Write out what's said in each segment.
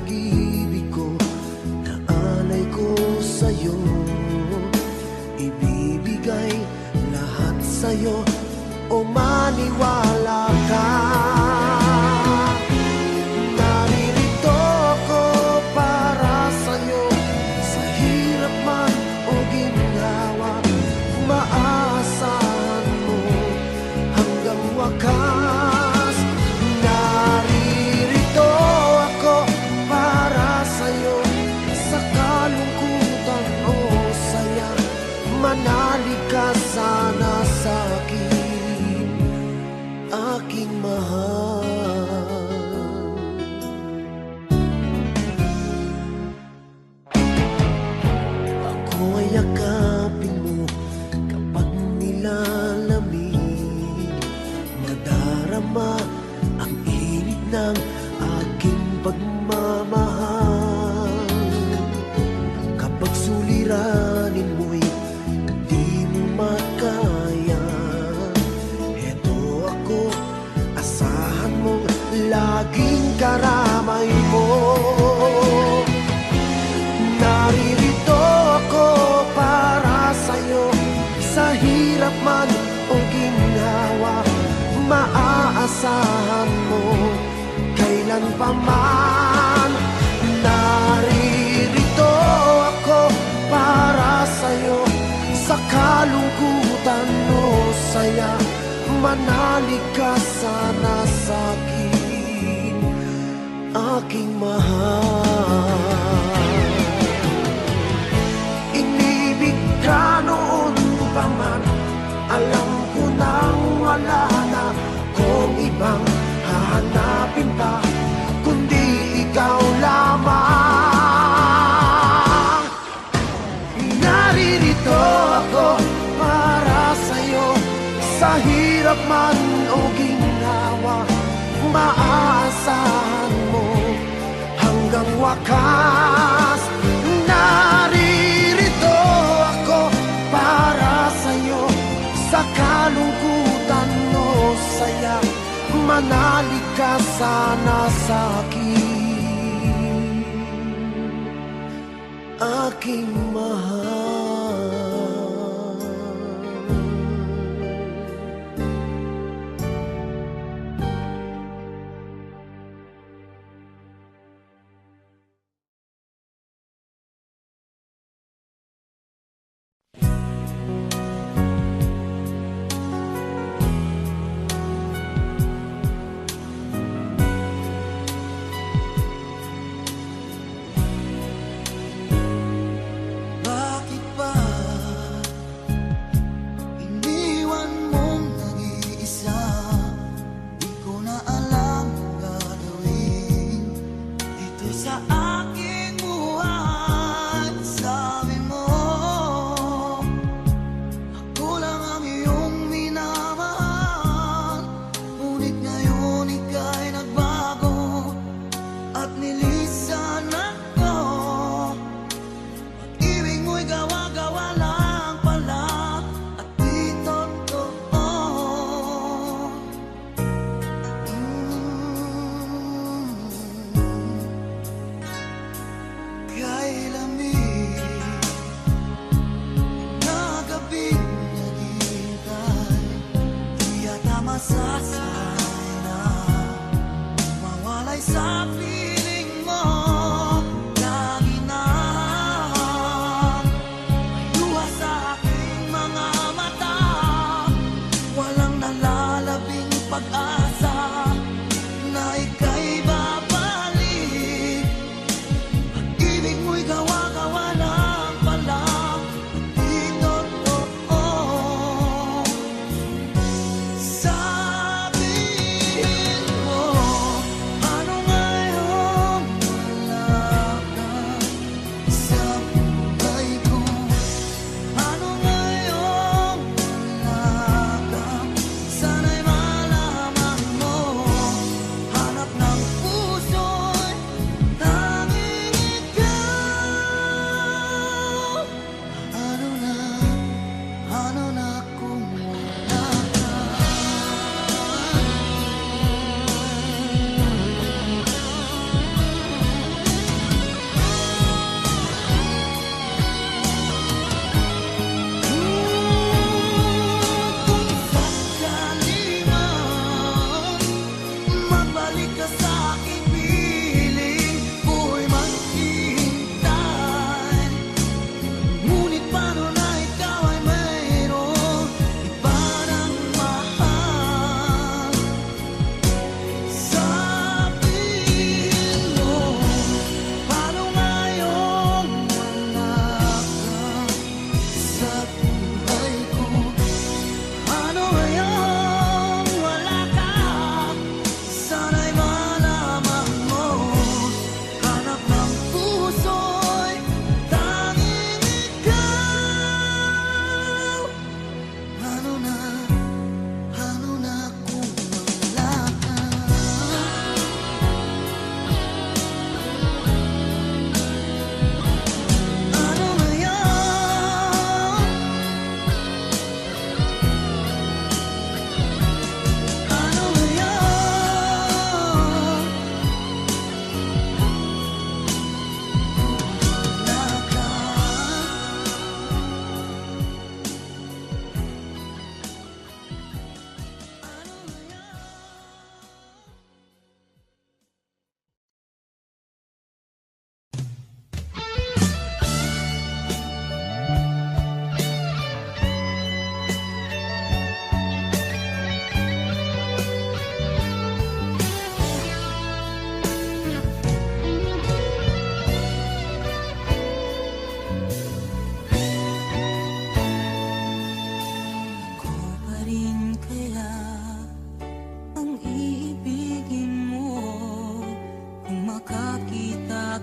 pag-ibig ko na alay ko sa'yo. Ibibigay lahat sa'yo o maniwala ka. Naririto ako para sa'yo, sa hirap man o ginhawa, maaasahan mo hanggang wakas. Naririto ako para sa'yo, sa kalungkutan o saya, manalig ka sana sa'kin, aking mahal. Ako ay yakapin mo kapag nilalamig, madarama ang init ng aking pagmamahal. Kapag suliranin mo'y di mo makaya, eto ako, asahan mong laging karamay mo. Naririto ako para sa'yo, sa hirap man o ginhawa, maaasahan mo kailan pa man. Naririto ako para sa'yo, sa kalungkutan o saya, manalig ka sana sa'kin, aking mahal. Inibig ka noon pa man, alam ko nang wala na kung ibang hahanapin pa, kundi ikaw lamang. Naririto ako para sa'yo, sa hirap man o ginhawa, maaasahan mo hanggang wakas. Naririto ako para sa'yo, sa kalungkutan o saya, manalig ka sana sa'kin, aking mahal. Bakit ba iniwan mong nag-iisa? Di ko na alam ang gagawin dito sa aking buhay. Sabi mo, ako lang ang iyong minamahal, ngunit ngayon ika'y nagbago at nilisan ako. Ibig mo'y gawa-gawa lang pala at di totoo.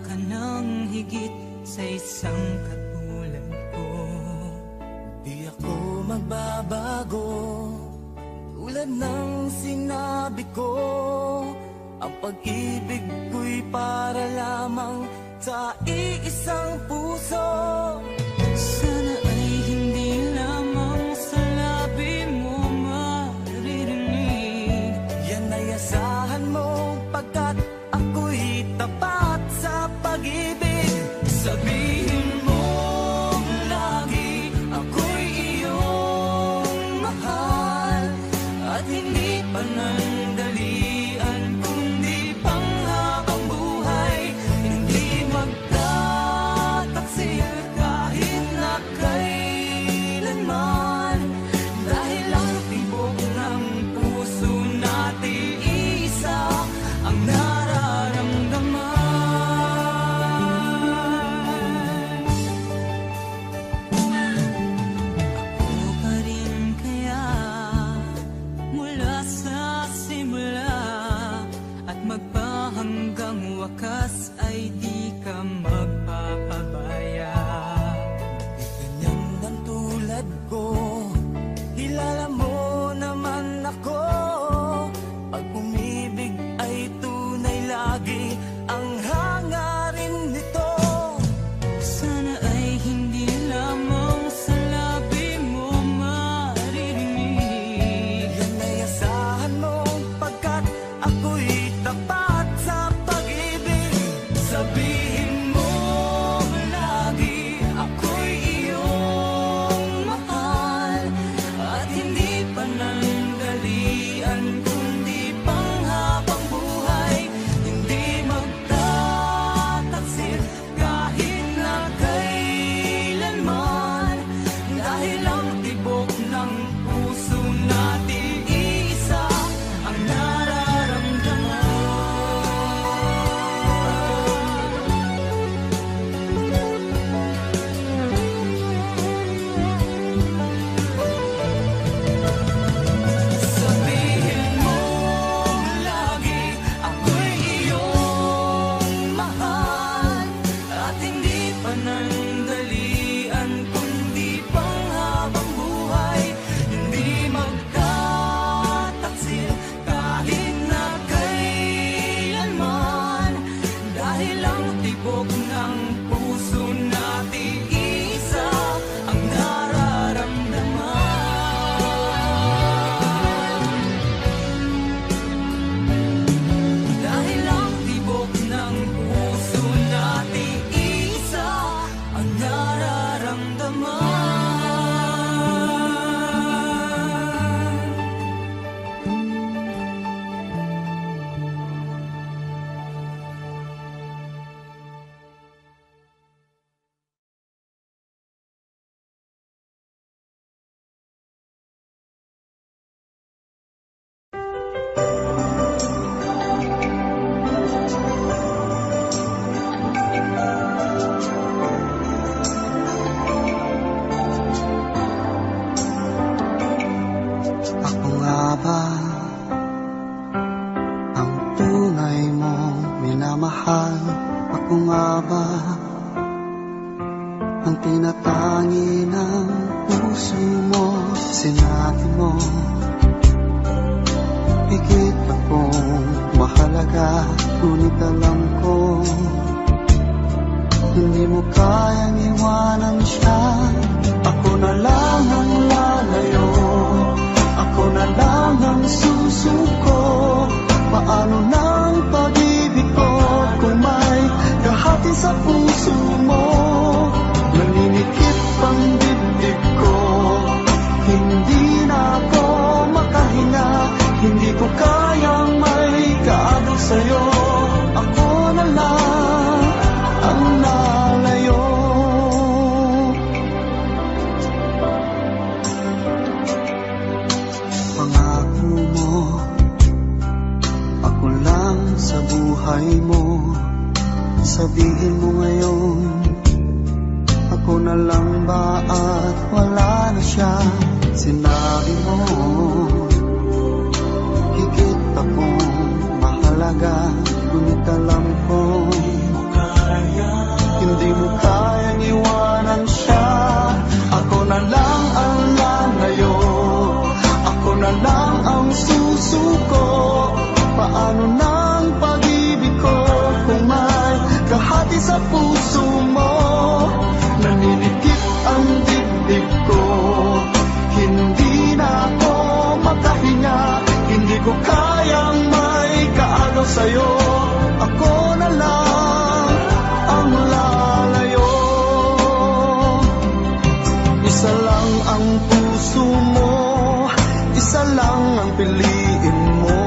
ka ng higit sa isang katulad ko. Di ako magbabago, tulad ng sinabi ko. Ang pag-ibig ko'y para lamang sa iisang puso. Sana ay hindi lamang sa labi mo maririnig. Yan ay asahan mo pagkat ako'y tapat sa pag-ibig. Sabihin mo lagi ako'y iyong mahal, at hindi panandalian kundi panghabang buhay. Hindi magtataksil kahit na kailanman, dahil ang tibok ng puso natin isa ang nararamdaman. Ako pa rin kaya mula sa simula, at magpahanggang wakas ay di ka magpapabaya. Di ganyan ang tulad ko, kilala mo naman ako. Pag umibig ay tunay lagi ang hangarin nito. Sana ay hindi lamang sa labi mo maririnig. Yan ay asahan mo pagkat ako'y tapat sa pag-ibig. Sabihin mo lagi ako'y iyong mahal, at hindi panandalian kundi panghabang buhay. Hindi magtataksil kahit na kailanman, dahil ang tibok ng puso natin isa ang nararamdaman. Sabihin mo lagi ako'y iyong mahal, at hindi panandalian kundi panghabang buhay. Hindi magtataksil kahit na kailanman, dahil ang tibok ng puso natin isa ang nararamdaman. Dahil ang tibok ng puso natin isa ang nararamdaman. Ako nga ba ang tunay mong minamahal? Ako nga ba ang tinatangi ng puso mo? Sinabi mo higit akong mahalaga, ngunit alam ko hindi mo kayang iwanan siya. Ako na lang ang lalayo, ako na lang ang susuko. Paano ng pag-ibig ko kung may kahati sa puso mo? Naninikip ang dibdib ko, hindi na ako makahinga. Hindi ko kayang may kaagaw sa'yo. Ako na lang ang lalayo. Pangako mo, ako lang sa buhay mo. Sabihin mo ngayon, ako na lang ba at wala na siya? Sinabi mo higit akong mahalaga, ngunit alam ko kahati sa puso mo. Naninikip ang dibdib ko, hindi na ako makahinga. Hindi ko kayang may kaagaw sa'yo. Ako na lang ang lalayo. Isa lang ang puso mo, isa lang ang piliin mo.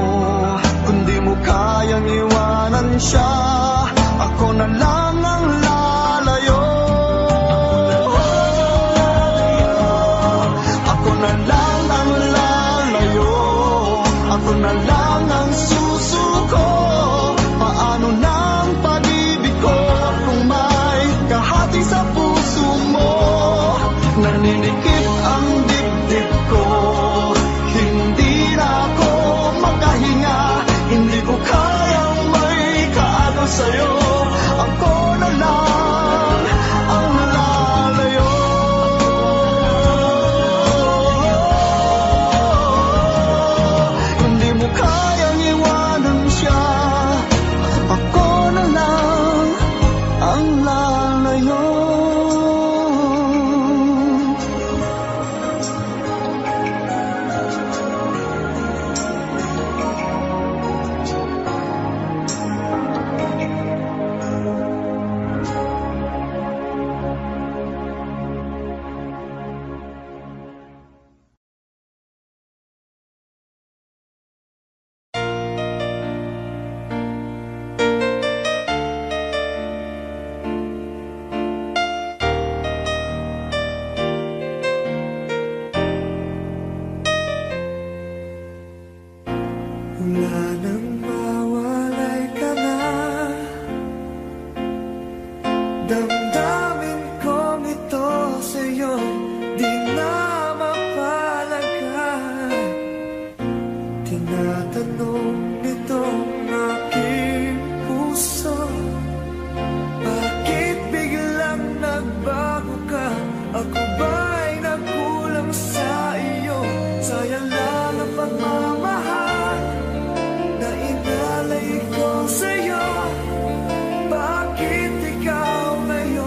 Kung di mo kayang iwanan siya, ako na lang ang lalayo. Ako na lang ang lalayo. Ako na lang ang susuko. Paano na ang pag-ibig ko kung may kahati sa puso mo? Naninikip ang dibdib ko, hindi na ako makahinga. Hindi ko kayang may kaagaw sa'yo. Ako na lang ang lalayo. Hindi mo kayang iwanan siya, ako na lang ang lalayo. Wala nang mawalay ka na. Damdamin kong ito sa'yo di na mapalagay. Tinatanong nitong aking puso, bakit biglang nagbago ka? Ako ba'y nagkulang sa iyo? Sayang lang ang pagmamahal na inalay ko sa'yo. Bakit ikaw ngayon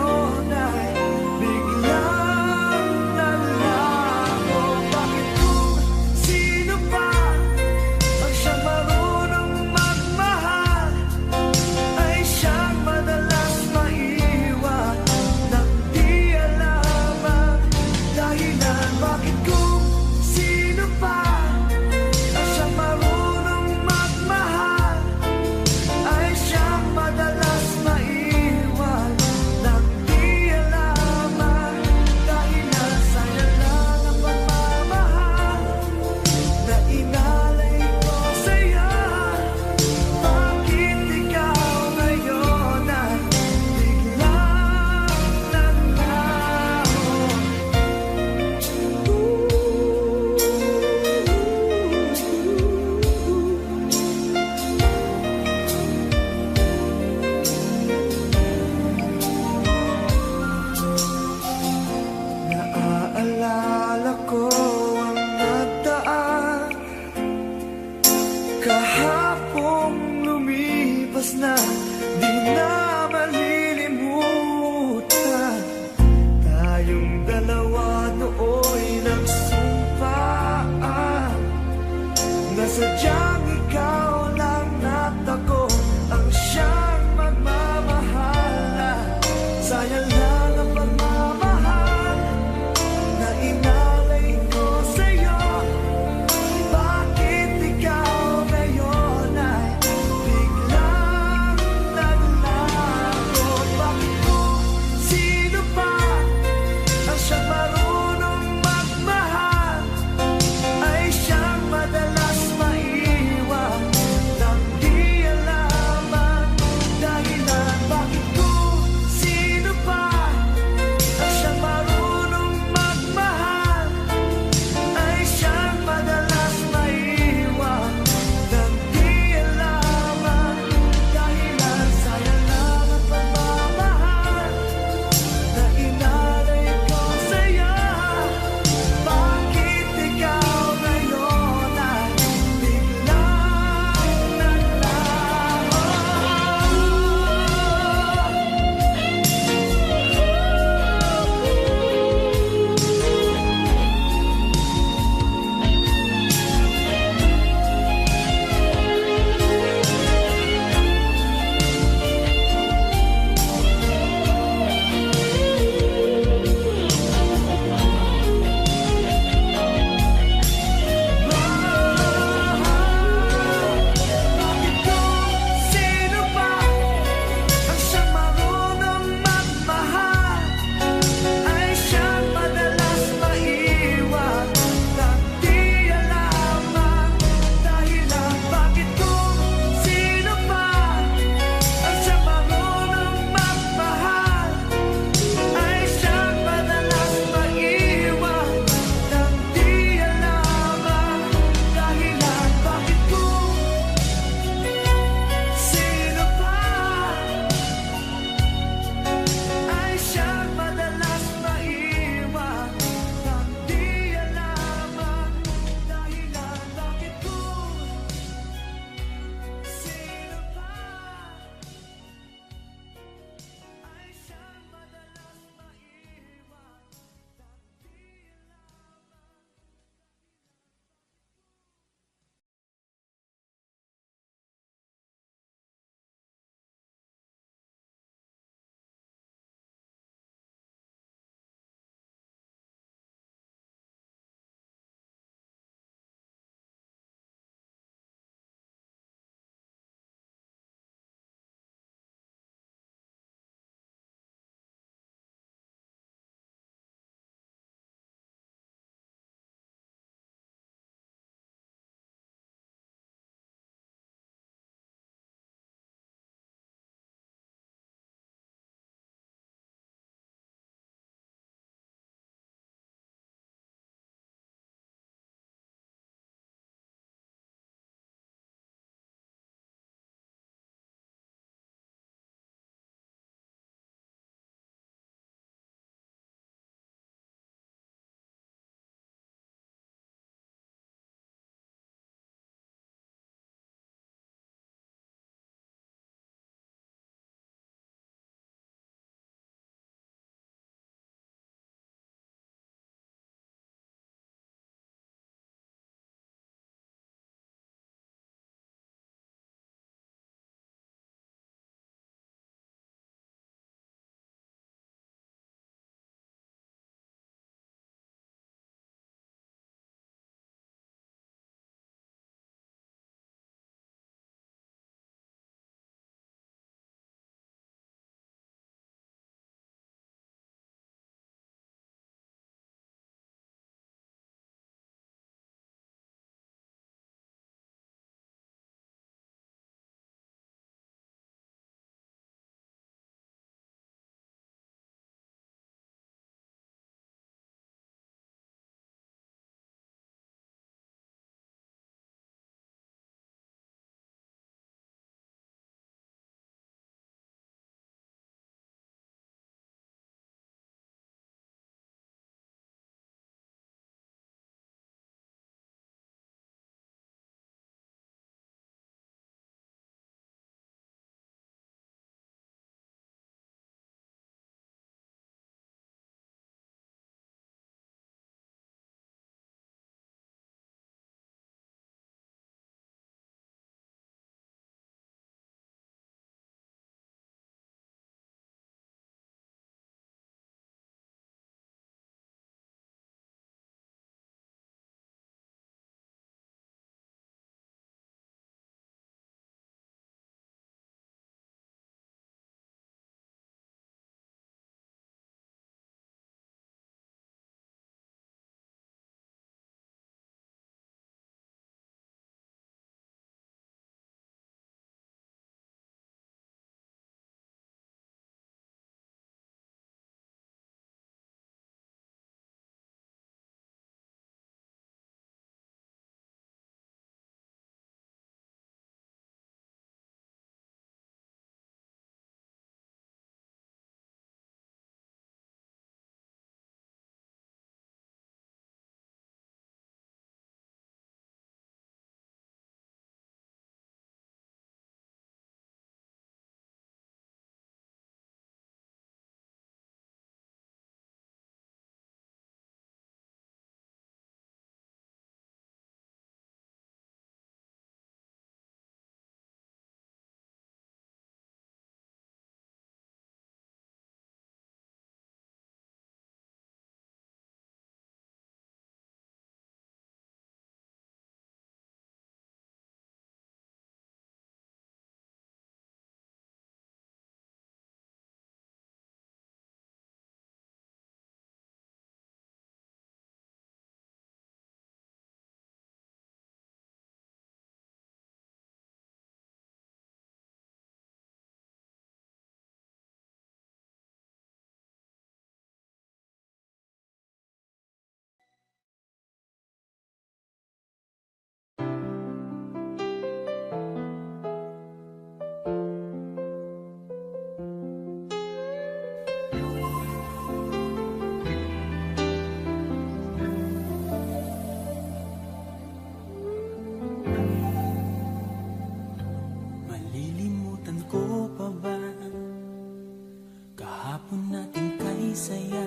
hapon natin kay saya.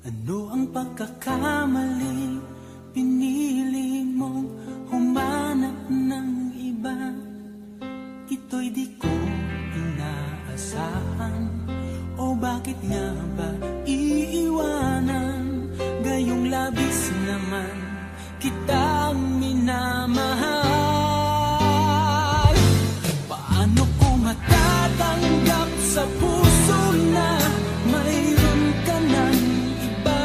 Ano ang pagkakamali? Pinili mong humanap ng iba. Ito'y di ko inaasahan. O bakit nga ba iiwanan? Gayong labis naman kitang minamahal. Paano ko matatanggap sa puso na mayroon ka ng iba?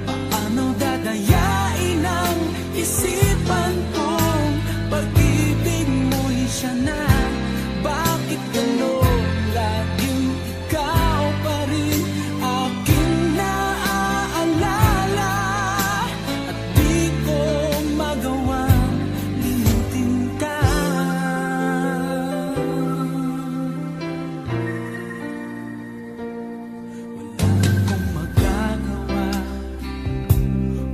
Paano dadayain ang isipan kong pag-ibig mo'y siya na? Bakit gano'n laging ikaw pa rin aking naaalala? At di ko magawang limutin ka. Wala akong magagawa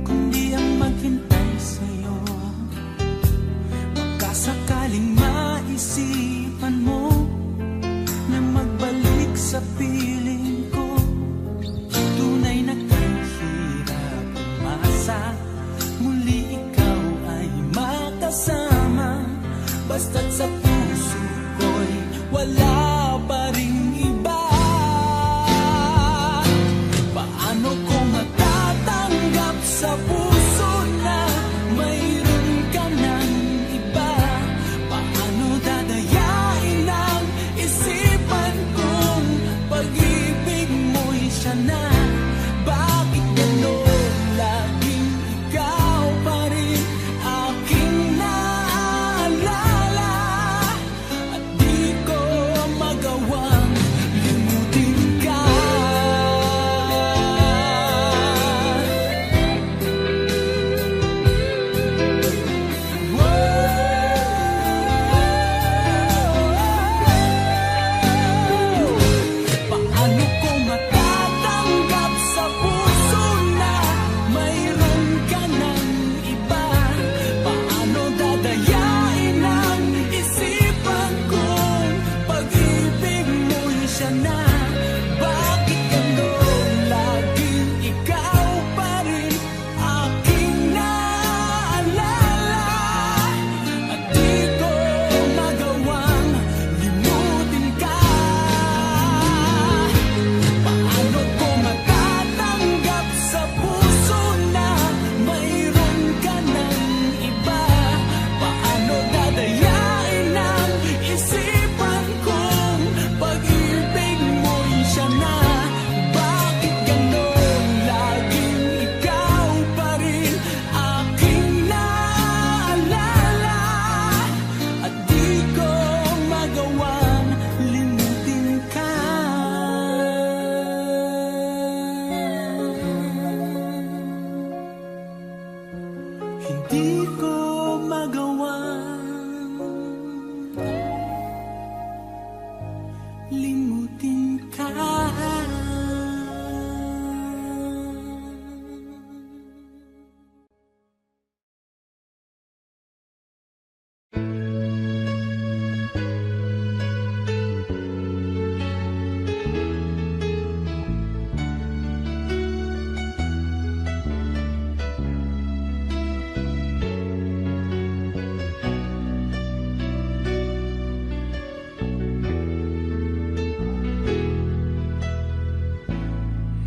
kundi ang maghintay sa'yo. Baka sakaling maisipan mo na magbalik sa piling ko. Tunay na kahirap umasa, muli ikaw ay makasama. Basta't sa puso ko'y wala pa ring iba. Paano ko matatanggap sa puso na mayroon ka ng iba? Paano dadayain ang isipan kong pag-ibig mo'y siya na? Bakit gano'n laging ikaw pa rin aking naaalala? At di ko magawang limutin ka. Paano ko matatanggap sa puso na mayroon ka ng iba? Paano dadayain ang isipan kong pag-ibig mo'y siya na? Bakit gano'n laging ikaw pa rin aking naaalala? At di ko magawang limutin ka. Paano ko matatanggap sa puso na mayroon ka ng iba? Paano dadayain ang isipan kong pag-ibig mo'y siya na? Bakit gano'n laging ikaw pa rin aking naaalala? At di ko magawang limutin ka. Hindi ko magawang limutin ka.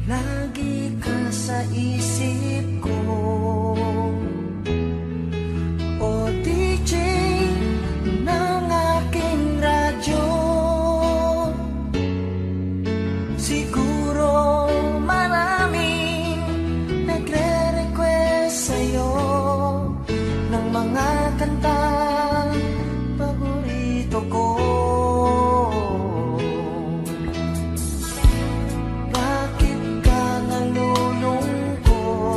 Lagi ka sa isip ko, o DJ ng aking radyo. Siguro maraming nagre-request sa'yo ng mga kantang paborito ko. Bakit ka nalulungkot?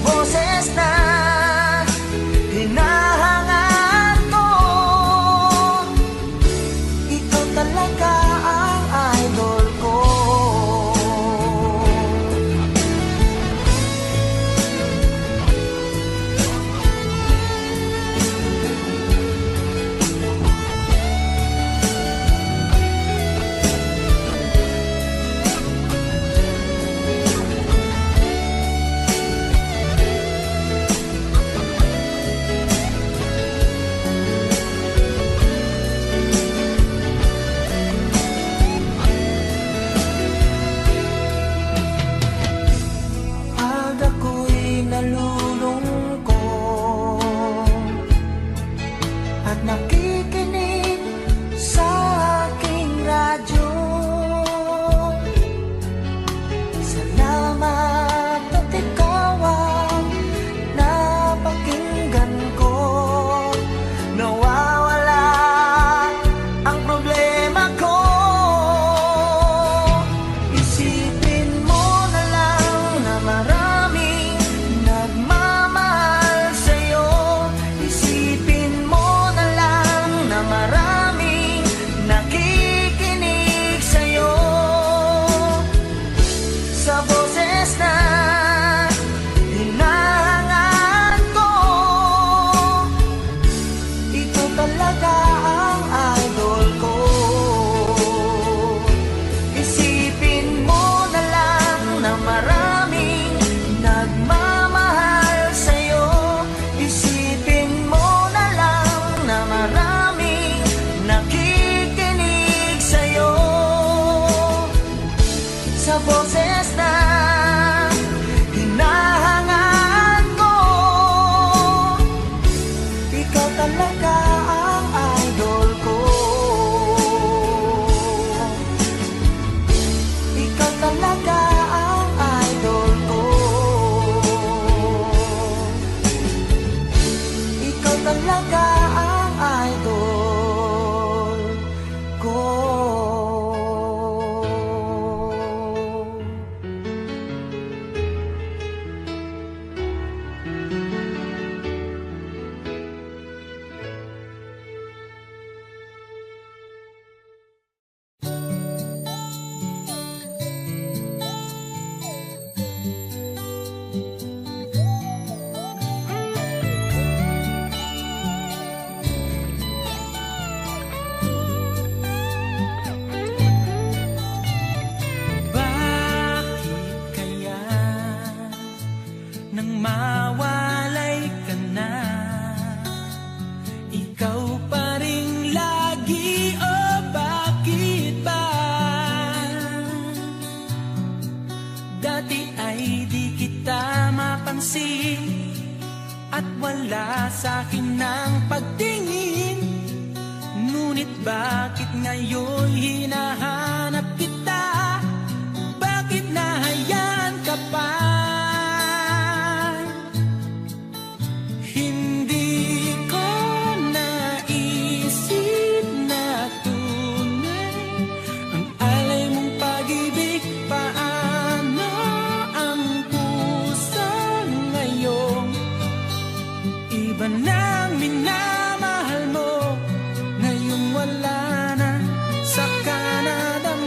boses na hinahangaan ko, ikaw talaga ang idol ko. Pag ako'y nalulungkot at nakikinig sa aking radyo, salamat at ikaw ang napakinggan ko. Nawawala ang problema ko. Isipin mo na lang na maraming nagmamahal sa'yo. Isipin mo na lang na maraming nakikinig sa'yo. Sa boses na hinahangaan ko, ikaw talaga ang idol ko. Isipin mo na lang na maraming nagmamahal sa'yo. Isipin mo na lang na maraming nakikinig sa'yo. Sa boses na hinahangaan ko, ikaw talaga ang idol ko. Ikaw talaga ang idol ko. Ikaw talaga ang idol ko. Bakit kaya nang mawalay ka na, ikaw pa rin lagi, o bakit ba? Dati ay di kita mapansin at wala sa'kin ng pagtingin. Ngunit bakit ngayon hinahanap kita? Bakit nahayaan ka pa? Hindi ko naisip na tunay ang alay mong pag-ibig. Paano ang puso ngayon? Iba nang minamahal mo, ngayong wala na, saka nadamdaman.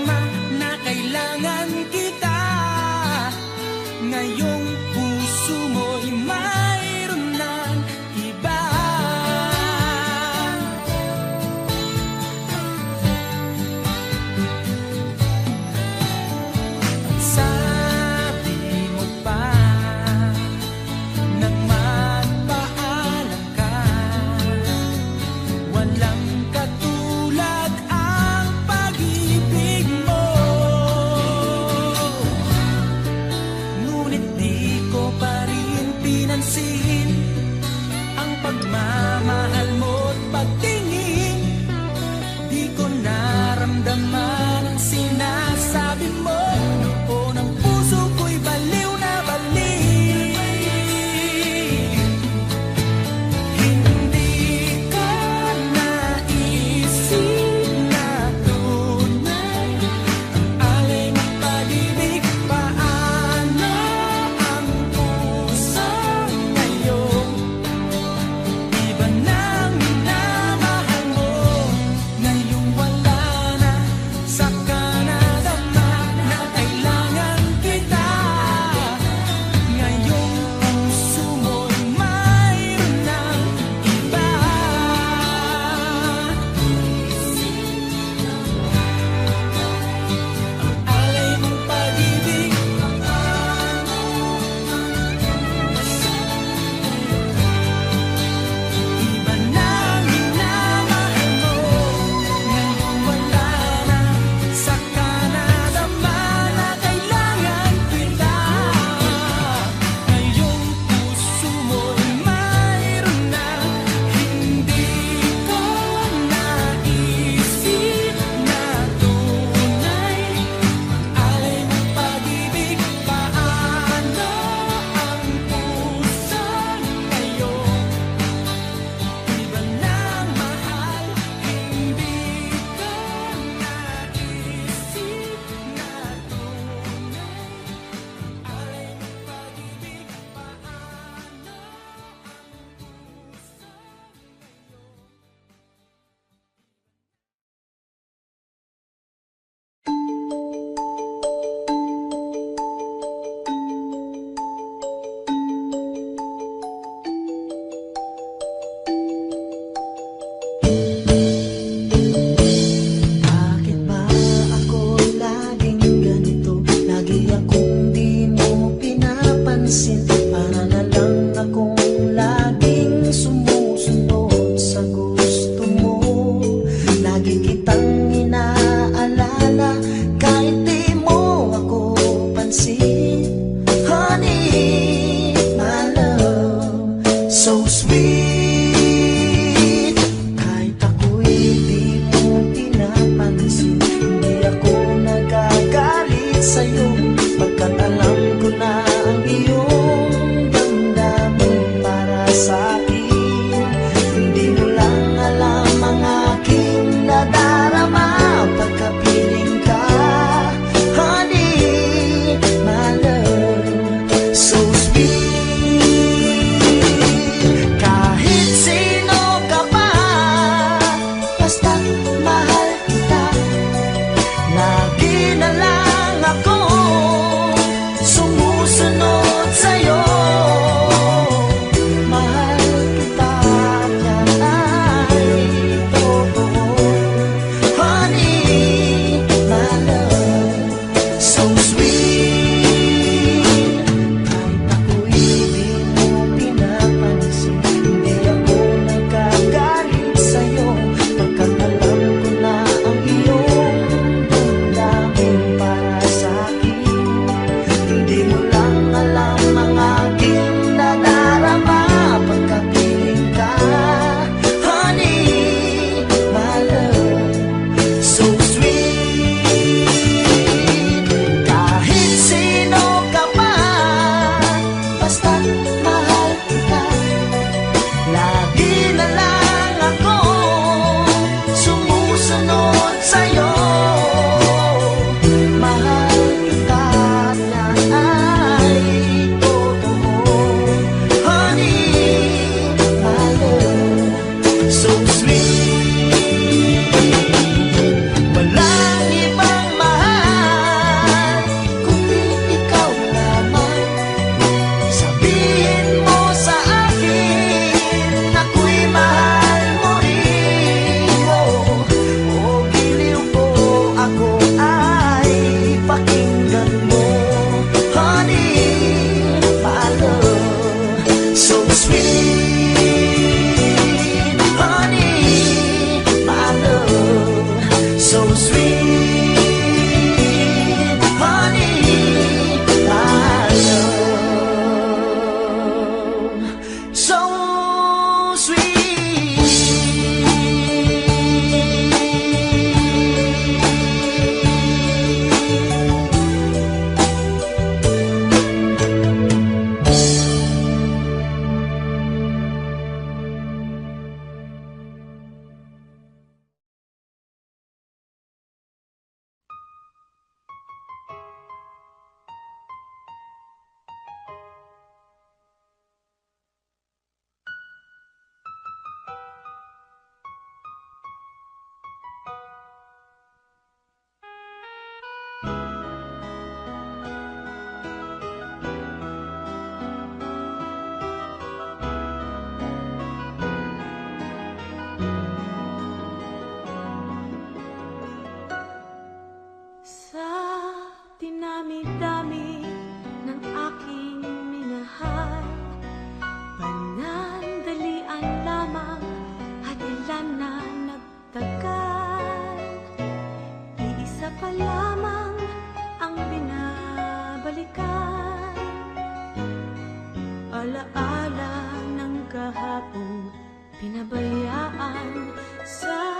kahapong pinabayaan sa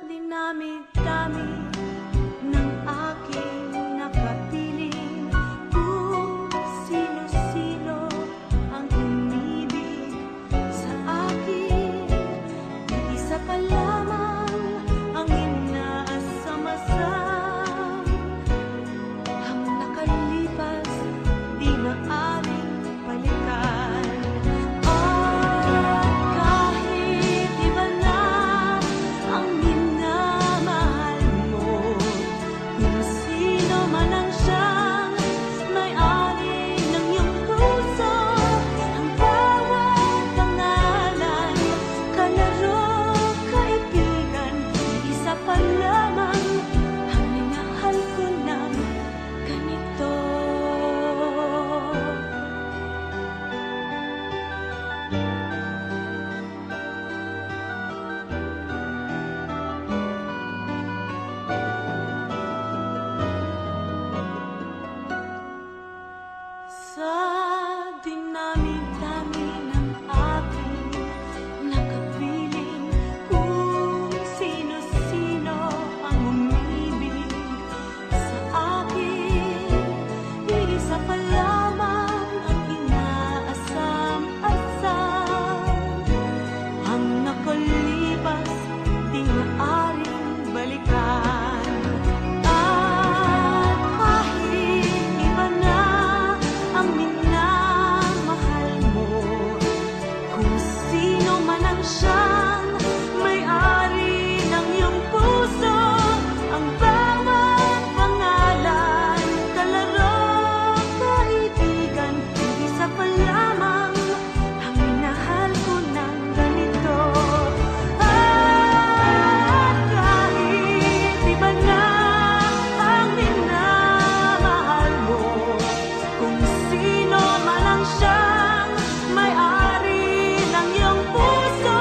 dinami-dami ng aking nakapiling. Kung sino-sino ang umibig sa akin, isa pa lamang ang inaasam-asam. Ang nakalipas di maaaring balikan. At kahit iba na ang minamahal mo, kung sino man ang siyang may-ari ng iyong puso, ang bawat pangalan, kalaro, kaibigan, isa pa lamang ang minahal ko ng ganito. Sa dinami-dami ng aking nakapiling, kung sino-sino ang umibig sa akin, isa pa lamang ang inaasam-asam. Ang nakalipas di maaring balikan. At kahit iba na ang minamahal mo, kung sino man ang siyang may-ari ng iyong puso, ang bawat pangalan, kalaro, kaibigan, isa pa lamang ang minahal ko ng ganito. At kahit iba na ang minamahal mo, kung sino man ang siyang may-ari ng iyong puso,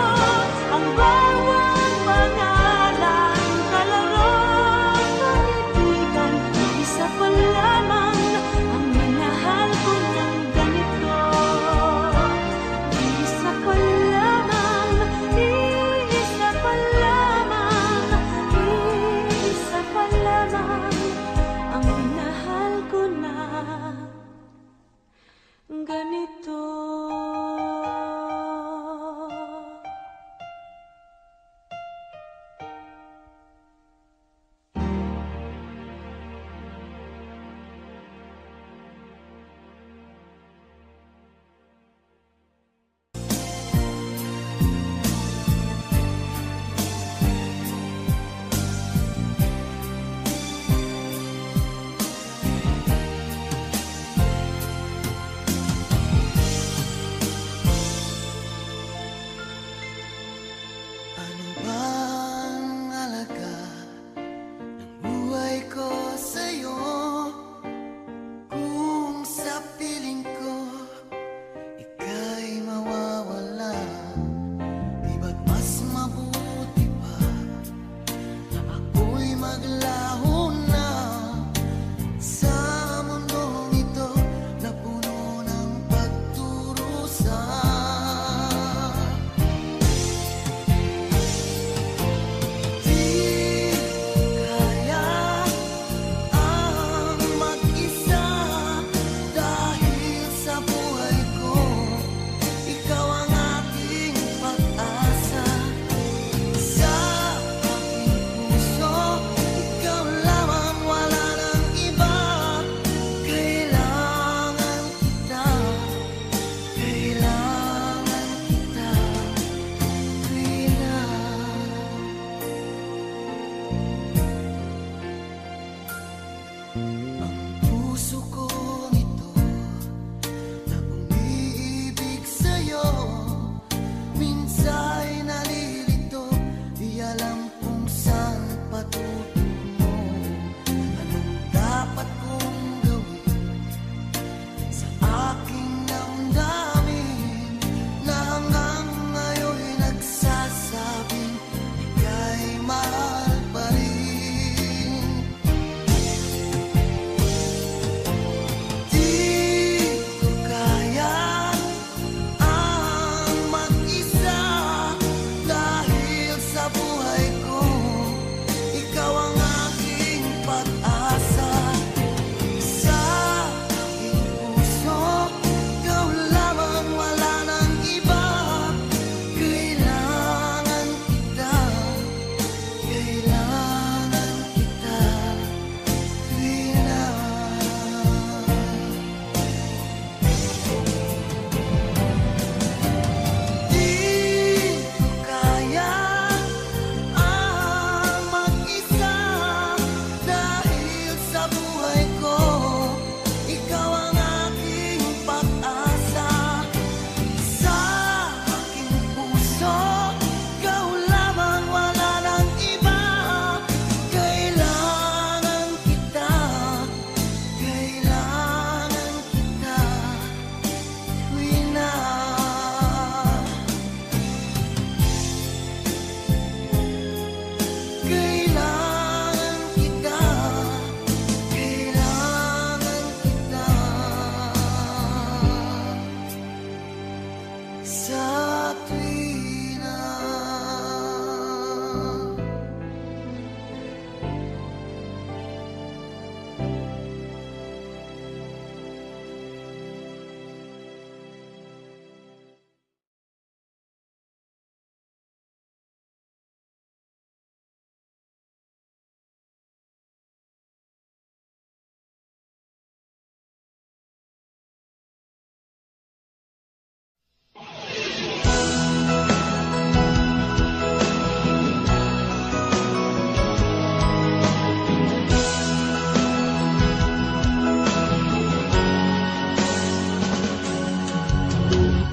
sa tuwina.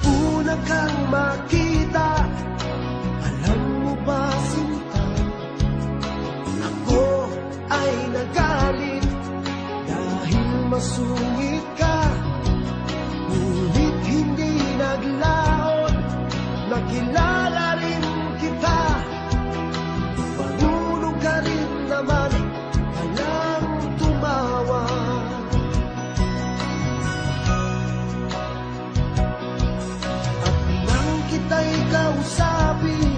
Una kang makita, alam mo ba sinta, ako ay nagalit dahil masungit ka. Ngunit hindi naglaon, nakilala rin kita. Marunong ka rin naman, walang tumawa. Nang kita'y kausapin,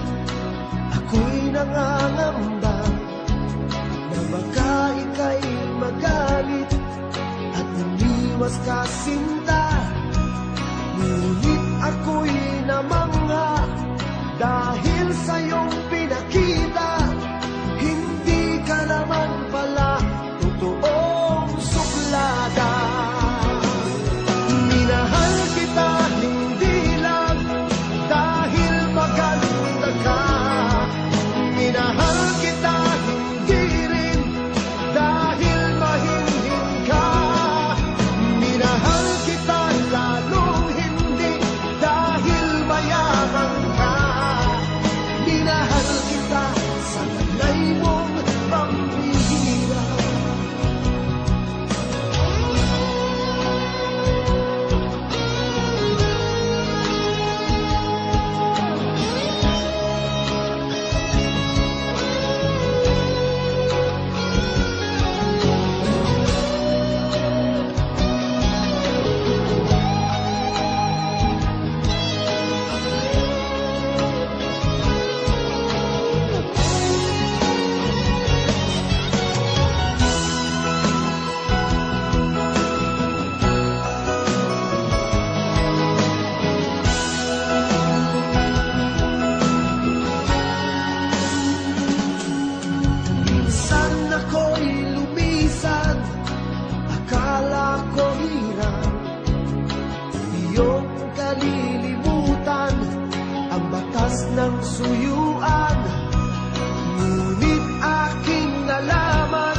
ako'y nangangamba na baka ika'y magalit at umiwas ka sinta. Ngunit ako'y namangha dahil sa iyong pinakita, hindi ka naman pala totoong suklada. Minahal kita hindi lang dahil maganda ka. Minahal kita hindi rin dahil mahinhin ka. Minahal kita lalong hindi dahil mayaman ka. Minahal kita sa talay mong pambihira. Minsan ako'y lumisan, akala ko hirap iyong kalilimutan ang batas ng suyuan. Ngunit aking nalaman,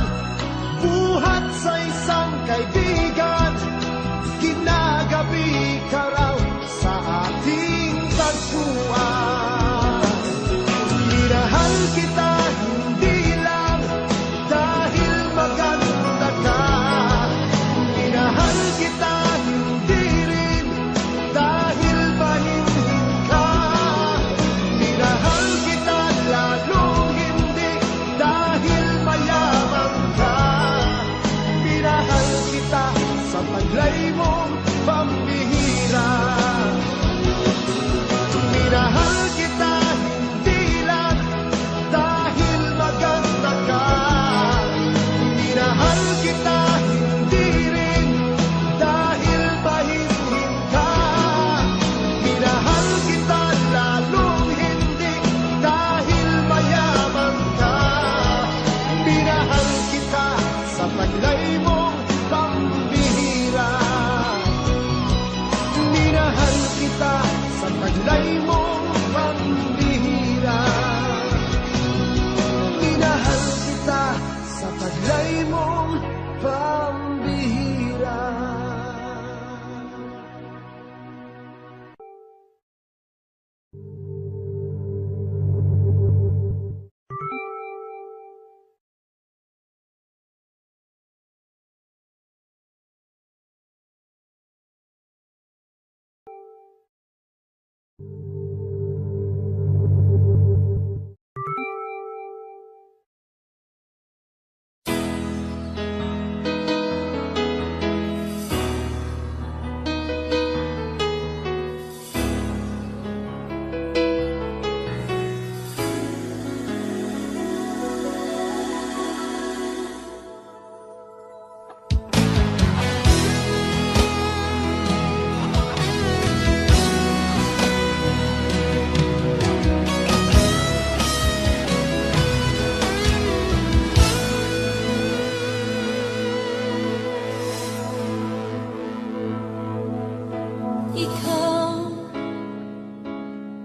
buhat sa isang kaibigan, kinagabi ka raw sa ating tagpuan. Minahal kita hindi lang dahil maganda ka. Minahal kita hindi rin dahil mahinhin ka. Minahal kita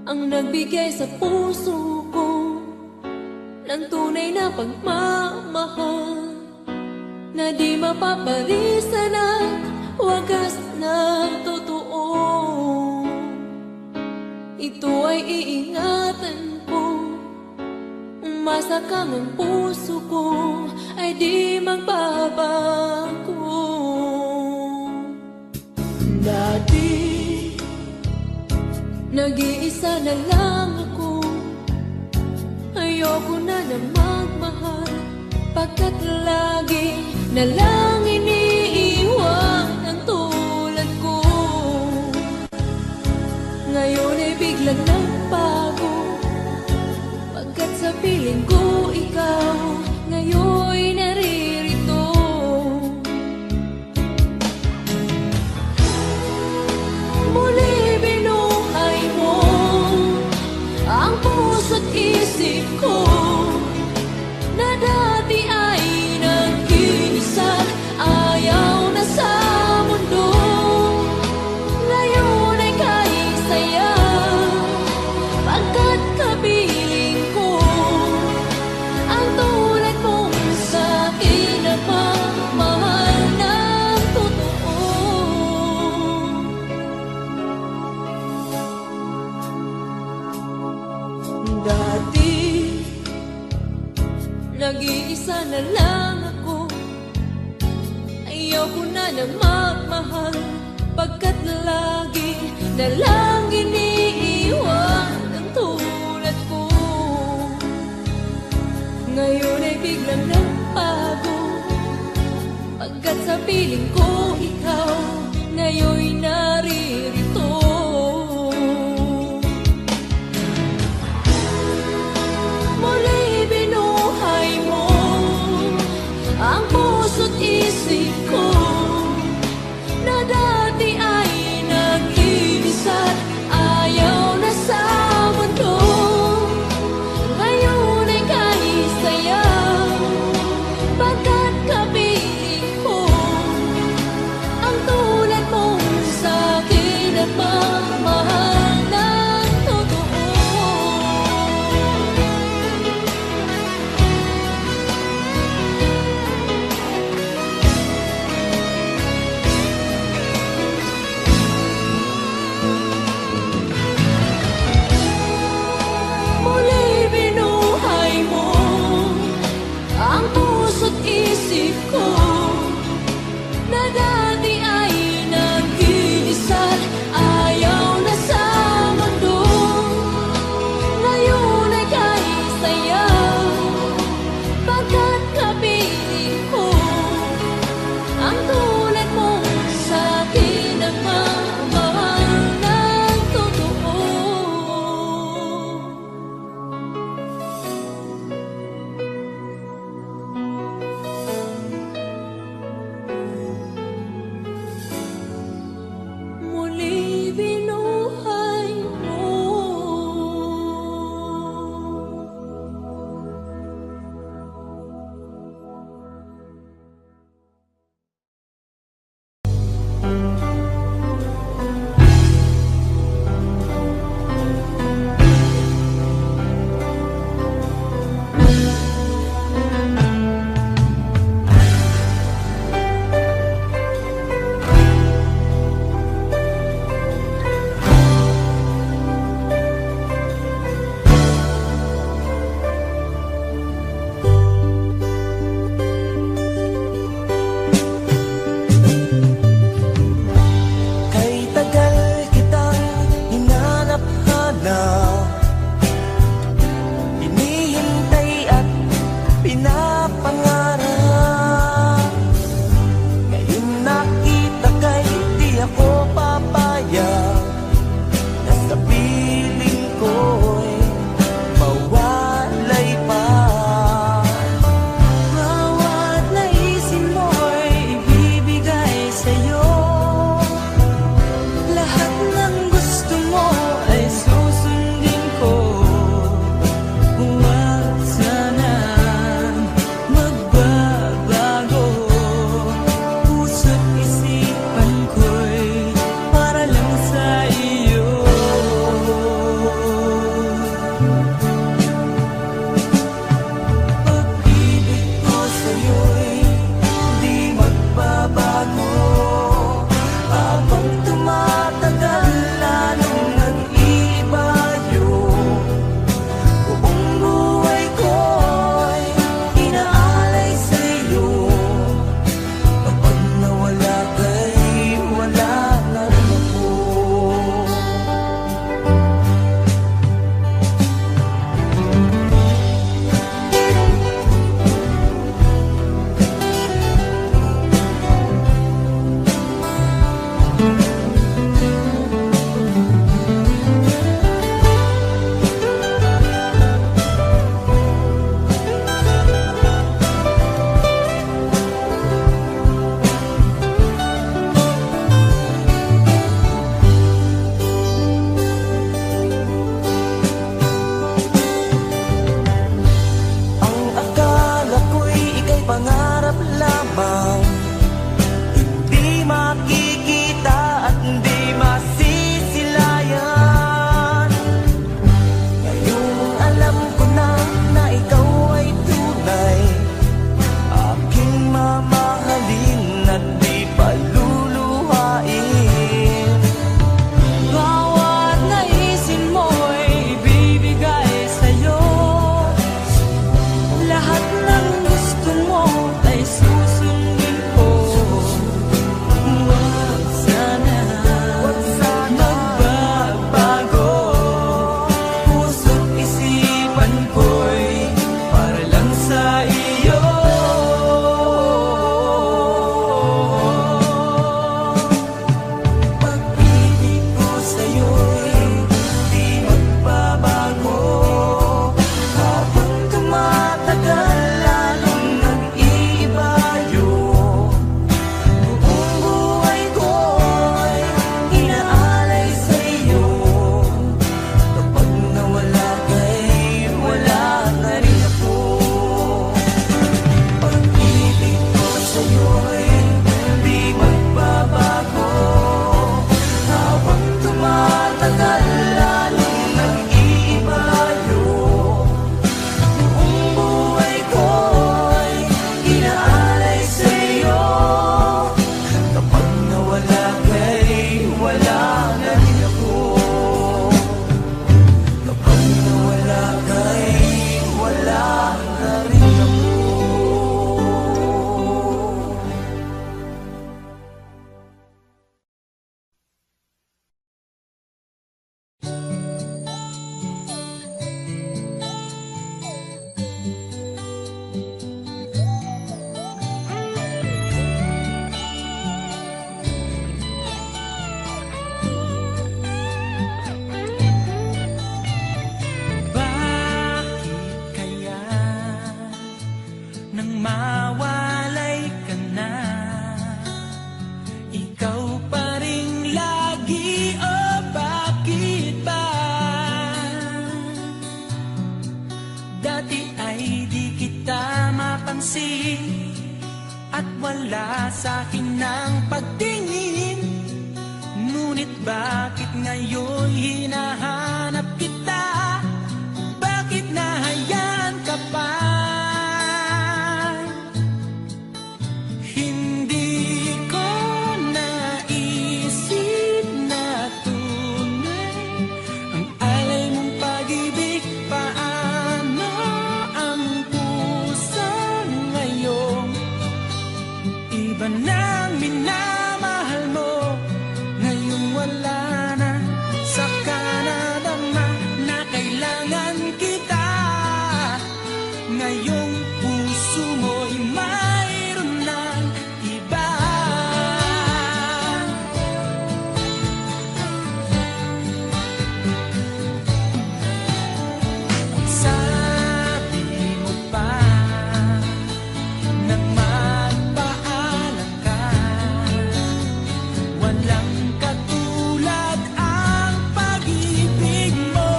ang nagbigay sa puso ko ng tunay na pagmamahal na di mapapalisan at wagas na totoo. Ito ay iingatan ko, umasa kang ang puso ko ay di magbabago. Dati, nag-iisa na lang ako, ayoko na na magmahal, pagkat lagi na lang iniiwan ang tulad ko. Ngayon ay biglang nagbago, pagkat sa piling ko ikaw ngayon naririto. Muli binuhay mo ang puso't isip ko na dati ay nagkinisat, ayaw na sa mundo. Ngayon ay kahit saya, pagkat kapiling ko ang tulad mong sa'kin na pagmahal ng totoo. Dati, nag-iisa na lang ako, ayoko na na magmahal, pagkat lagi na lang iniiwan ang tulad ko. Ngayon ay biglang nagbago, pagkat sa piling ko ikaw ngayon naririto. Muli binuhay mo ang puso't isip ko na dati ay nag-ibisat, ayaw na sa mundo. Ngayon ay kahit saya, pagkat kapiling ko ang tulad mong sa'kin at pagmahal ng totoo. Muli binuhay mo ang puso't isip ko na dati ay nag-iisat, ayaw na sa mundo. Ngayon ay kahit saya, pagkat kapiling ko ang tulad mong sa'kin ang mamahal ng totoo. Muli binuhay mo. Kay tagal kitang hinanap-hanap, hinihintay at pinapangarap. Ngayon nakita kay di ako papayag na sa piling ko'y mawalay pa. Bawat naisin mo'y ibibigay sa'yo, lahat ng gusto mo ay susundin pansin at wala sa akin ng pagtingin. Ngunit bakit ngayon hinahanap kita? Bakit nahayaan ka pa? Hindi ko naisip na tunay ang alay mong pag-ibig. Paano ang puso ngayon? Iba nang minamahal mo, ngayong wala na. Saka nadama na kailangan kita. Ngayong puso mo'y mayroon ng iba. Sabi mo pa na magpaalam ka, walang katulad ang pag-ibig mo.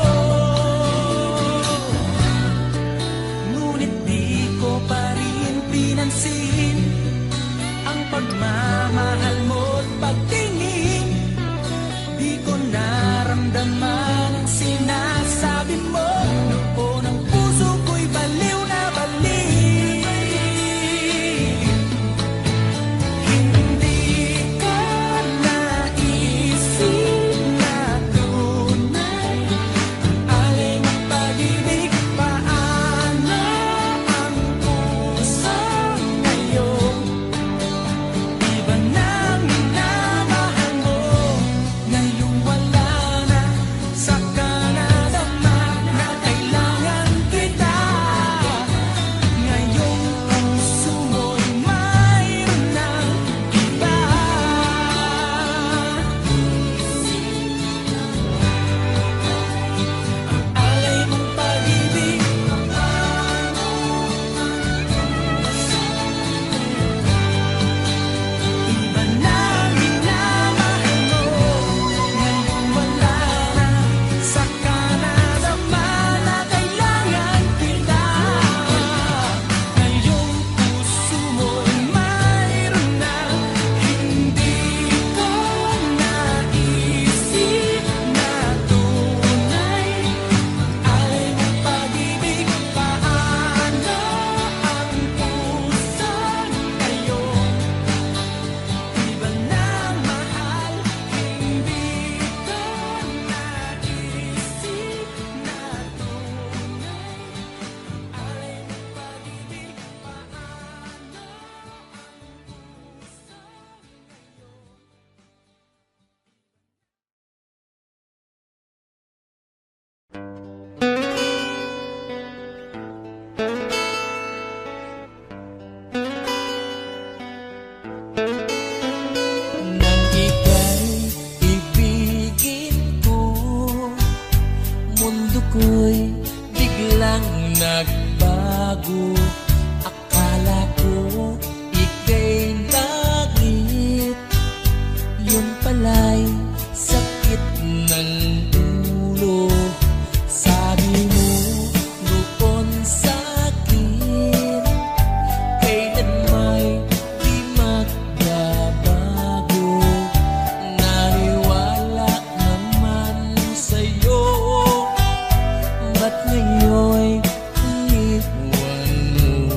Ngunit di ko pa rin pinansin ang pagmamahal mo't pagtingin. Di ko naramdaman ang sinasabi mo. Noon ang puso ko'y baliw na baliw. Hindi ko naisip na tunay ang alay mong pag-ibig. Paano ang puso ngayon? Iba nang minamahal mo, ngayong wala na. Saka nadama na kailangan kita. Ngayong puso mo'y mayroon ng iba. Ang alay mong pag-ibig, iba nang minamahal mo, ngayong wala na. Saka nadama na kailangan kita. Ngayong puso mo'y mayroon na. Hindi ko naisip na tunay alay mong pag-ibig. Paano ang puso ngayon? Iba nang mahal, hindi ko naisip na tunay alay mong pag-ibig. Paano nang ika'y ibigin ko, mundo ko'y biglang nagbago. Akala ko ika'y langit, yun pala'y sakit ng ulo. Sabi mo noon sa'kin, kailan may di magbabago. Naniwala naman sa'yo, ba't ngayon'y iniwan mo?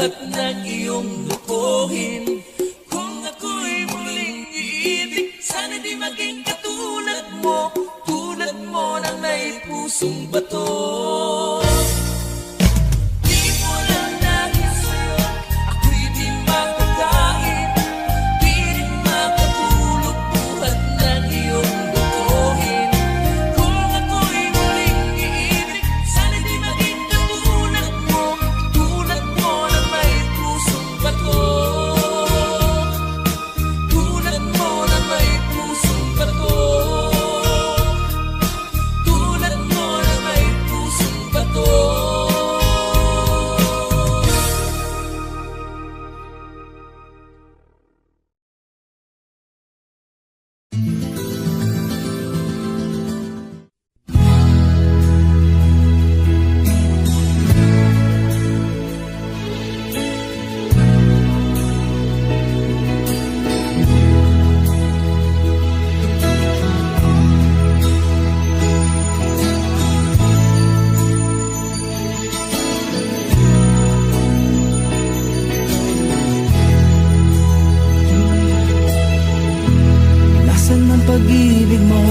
buhat ng iyong lukuhin. Kung ako'y muling iibig, sana di maging katulad mo, tulad mo na may pusong bato. Di mo lang dahil sa'yo, ako'y di makakain, di rin makatulog buhat ng iyong lukuhin. Kung ako'y muling iibig, sana di maging katulad mo, tulad mo na may pusong bato. Tulad mo na may pusong bato. Tulad mo na may pusong bato. Nasaan ang pag-ibig mo?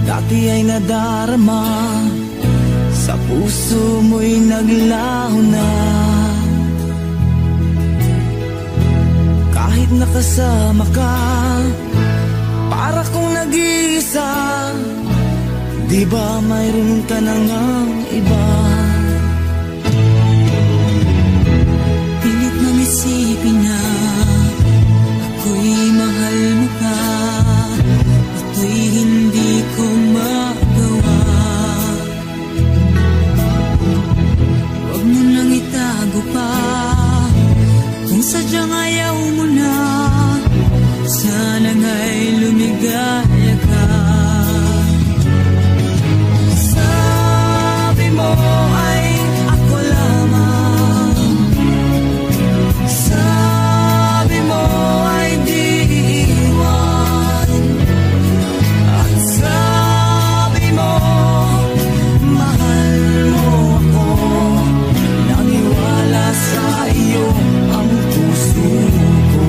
Dati ay nadarama, sa puso mo'y naglaho na. Kahit nakasama ka, para kong nag-iisa. Di ba mayroon ka na ngang iba? Pilit nang isipin na ako'y mahal mo ka. Ito'y hindi ko magawa. Huwag mo nang itago pa, kung sadyang ayaw mo na. Sana nga'y lumigaya ka. Sabi mo ay ako lamang, sabi mo ay di iwan, at sabi mo mahal mo ako. Naniwala sa iyo ang puso ko.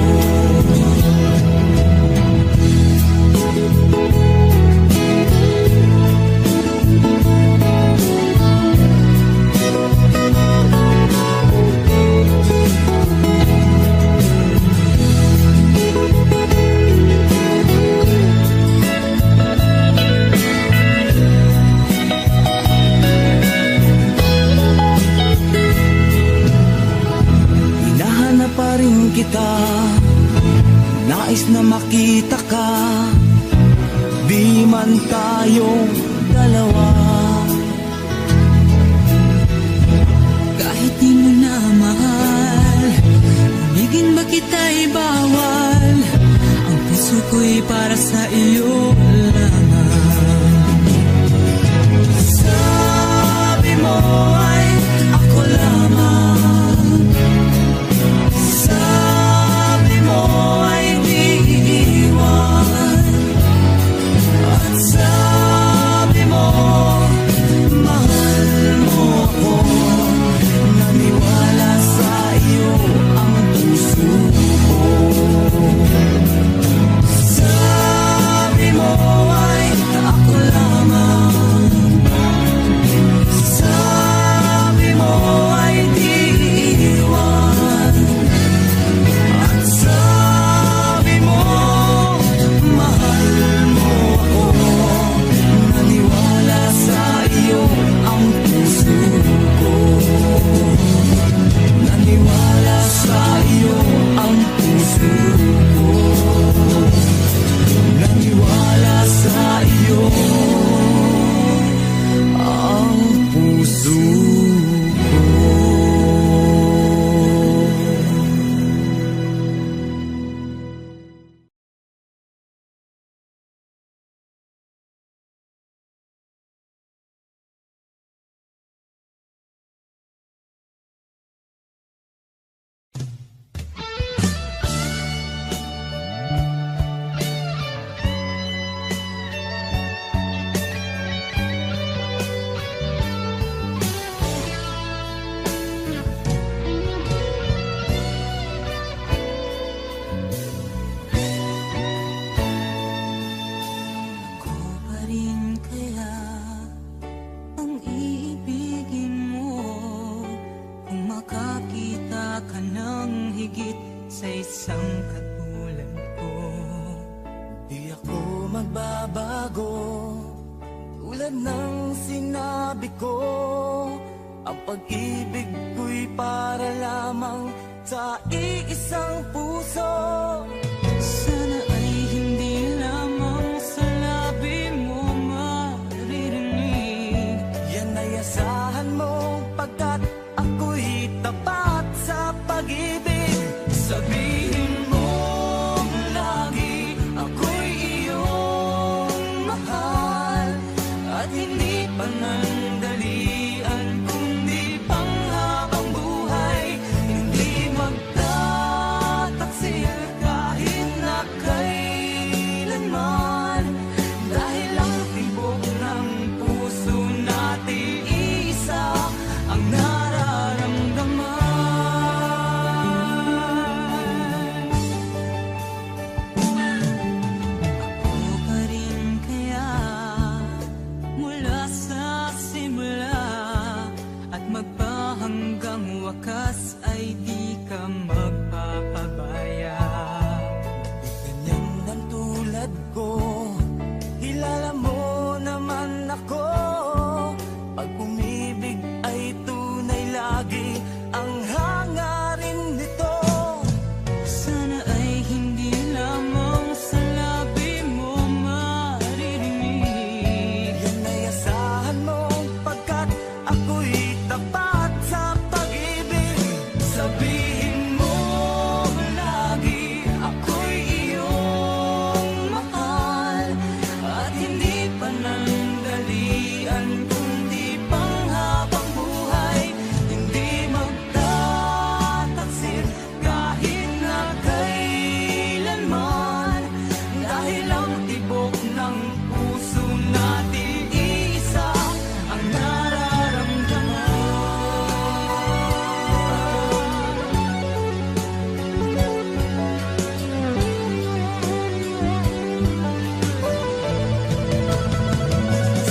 Hinahanap pa rin kita, nais na makita ka. Di man tayong dalawa, Kahit di mo na mahal, ibigin ba kita'y bawal? Ang puso ko'y para sa iyo lamang. sabi mo ay ako lamang, sabi mo ay di iwan, at sabi mo mahal mo ako. Naniwala sa iyo ang puso ko. Sabi mo ay ako lamang, sabi ko. Ang pag-ibig ko'y para lamang sa iisang puso. Sana ay hindi lamang sa labi mo maririnig. Yan ay asahan mo pagkat ako'y tapat sa pag-ibig. Sabihin mo lagi ako'y iyong mahal, at hindi panandalian kundi panghabang buhay. Hindi magtataksil kahit na kailanman, dahil ang tibok ng puso natin isa ang nararamdaman. Ako pa rin kaya mula sa simula, at magpahanggang wakas ay di ka magpapabaya. Ganyan ang tulad ko, kilala mo naman ako. Pag umibig ay tunay lagi ang hangarin nito. Sana ay hindi lamang sa labi mo maririnig. Yan ay asahan mo pagkat ako'y tapat sa pag-ibig. Sabihin mo lagi ako'y iyong mahal, at hindi panandalian kundi panghabang buhay. Hindi magtataksil kahit na kailanman, dahil ang tibok ng puso natin isa ang nararamdaman.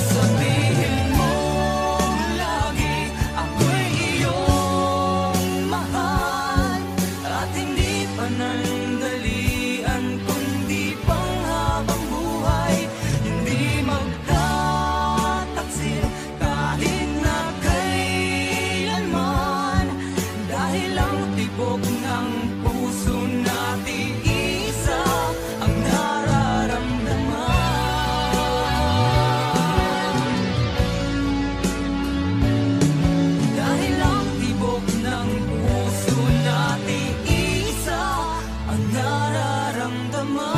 Sabihin mo lagi ako'y iyong mahal, at hindi panandalian kundi panghabang buhay. Hindi magtataksil kahit na kailanman, dahil ang tibok ng puso natin isa ang nararamdaman. Dahil ang tibok ng puso natin isa ang nararamdaman.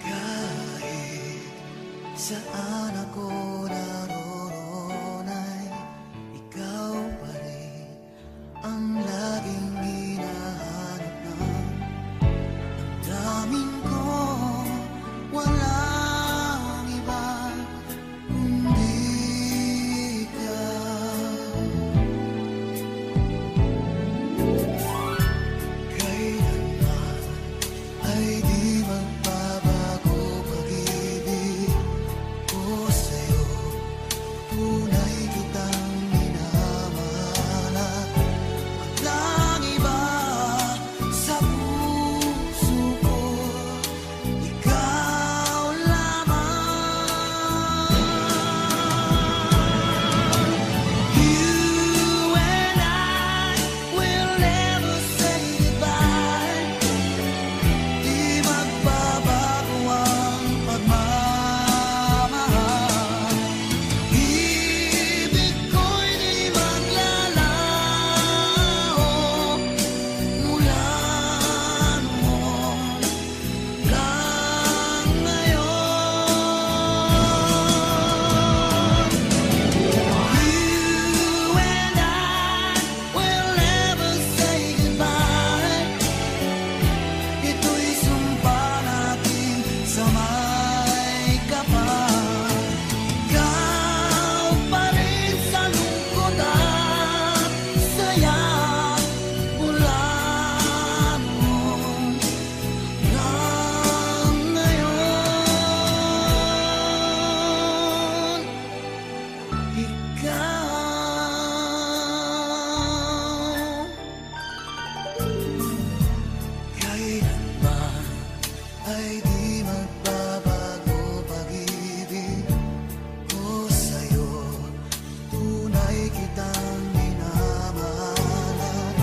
Kahit saan ako naroon ay ikaw pa rin ang laging hinahanap ng damdamin ko. Walang iba kundi ikaw. Kailanman ay di magbabago pag-ibig ko sa'yo. Kailanman ay di magbabago pag-ibig ko sa'yo. Tunay kitang minamahalan.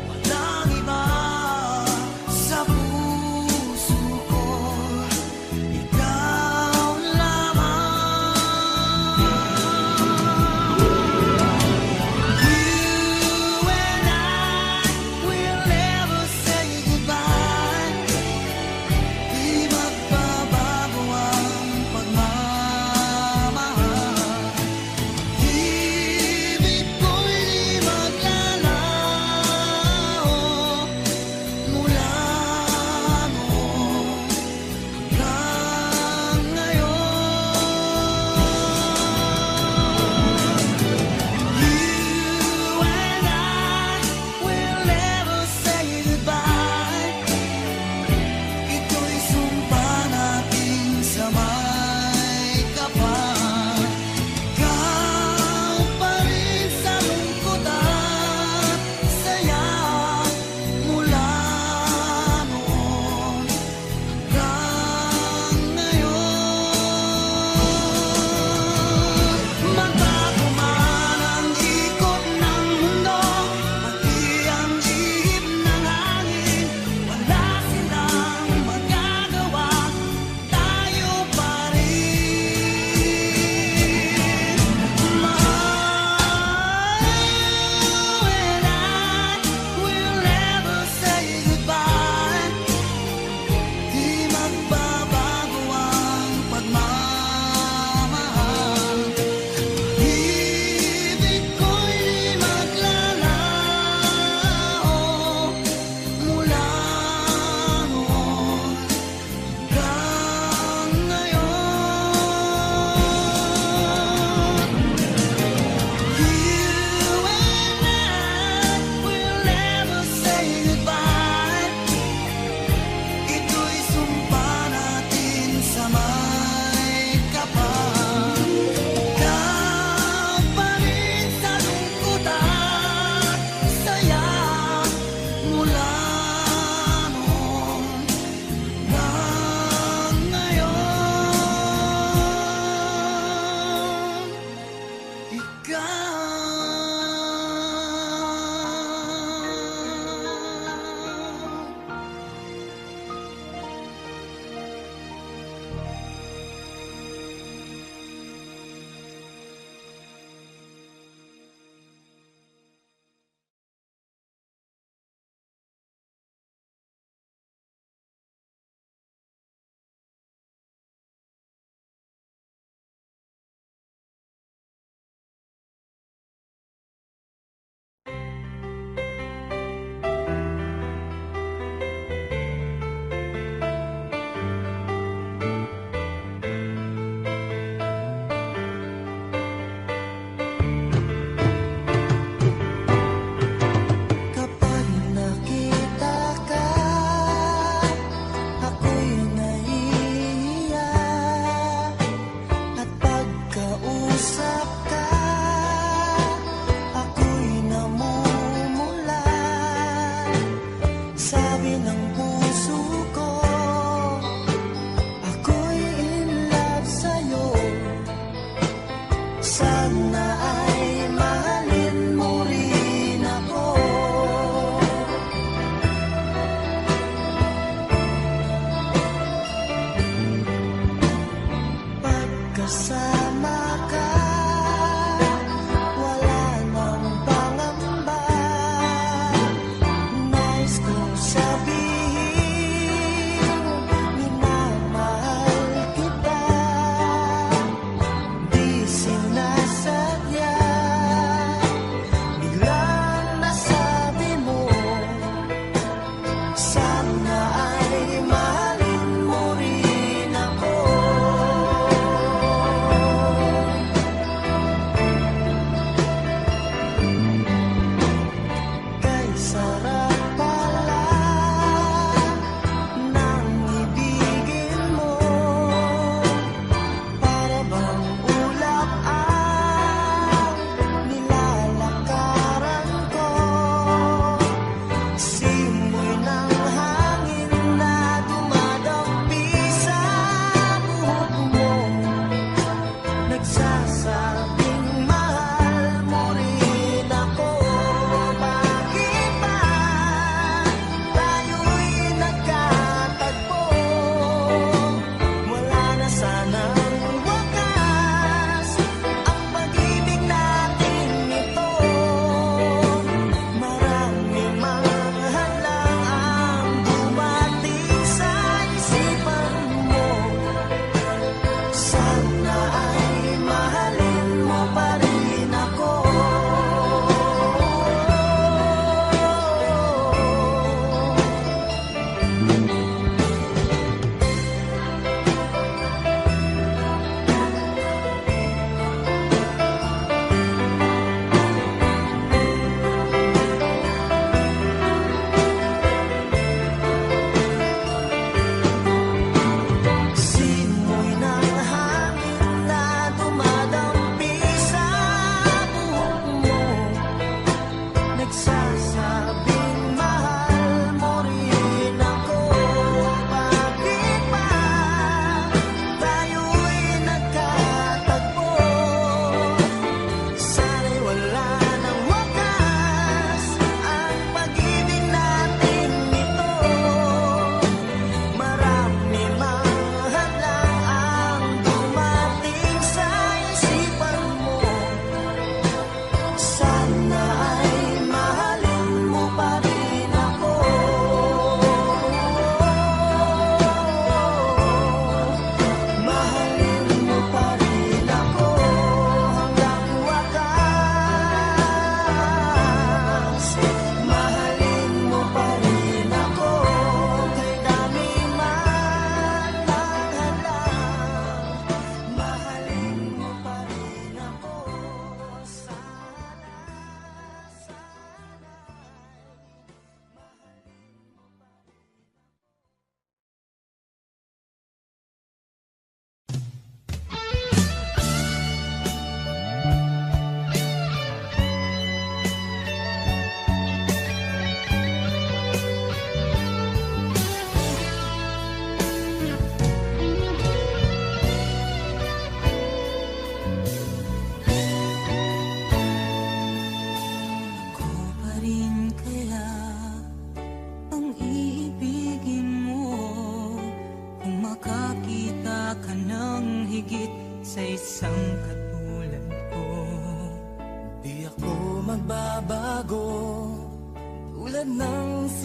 Walang iba sa puso ko, ikaw lamang. You and I will never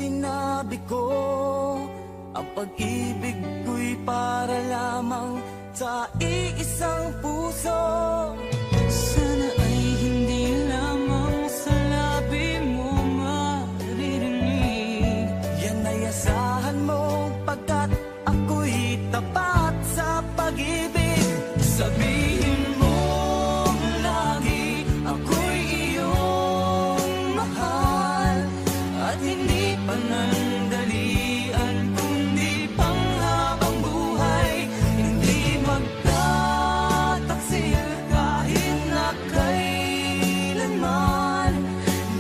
sinabi ko, ang pag-ibig ko'y para lamang sa iisang puso. Sana ay hindi lamang sa labi mo maririnig. Yan ay asahan mo pagkat ako'y tapat sa pag-ibig. Sabihin mo lagi ako'y iyong mahal, at hindi panandalian kundi panghabang buhay. Hindi magtataksil kahit na kailanman,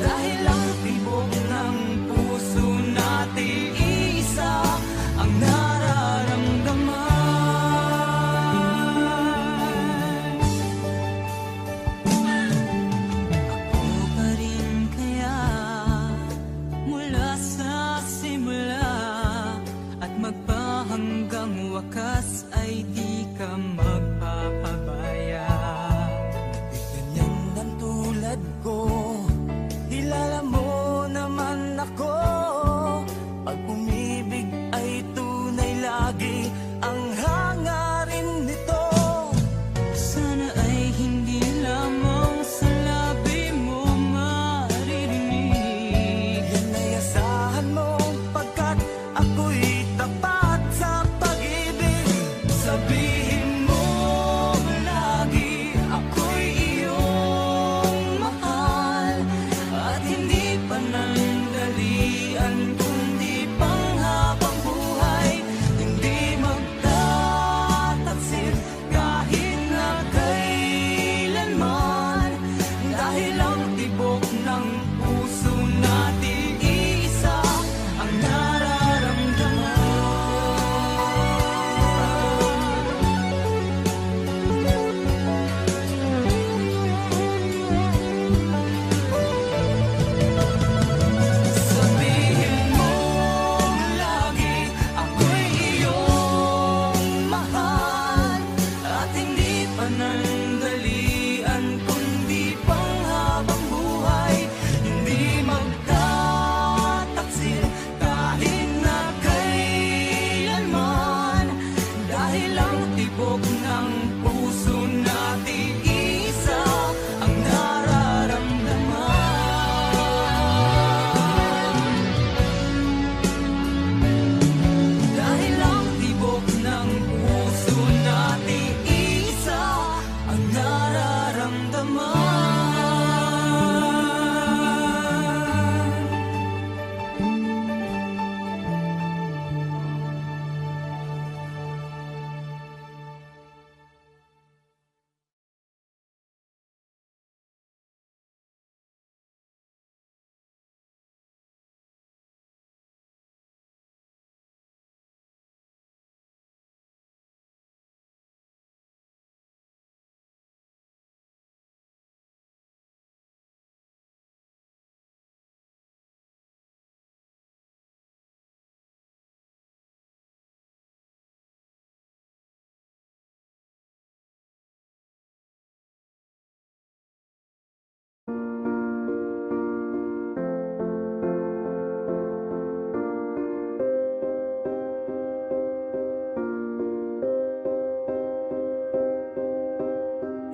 dahil ang tibok ng puso natin isa ang nararamdaman. Ako pa rin kaya mula sa simula, at magpahanggang wakas ay di ka magpapabaya. Di ganyan ang tulad ko, kilala mo naman ako. Pag umibig ay tunay lagi ang hangarin nito. Sana ay hindi lamang sa labi mo maririnig. Yan ay asahan mo pagkat ako'y tapat sa pag-ibig. Sabihin mo lagi ako'y iyong mahal, at hindi panandalian kundi panghabang buhay. Hindi magtataksil kahit na kailanman, dahil ang tibok ng puso natin isa ang nararamdaman. Sabihin mo lagi ako'y iyong mahal, at hindi panandalian kundi panghabang buhay. Hindi magtataksil kahit na kailanman, dahil ang tibok ng puso natin isa ang nararamdaman. Dahil ang tibok ng puso natin isa ang nararamdaman.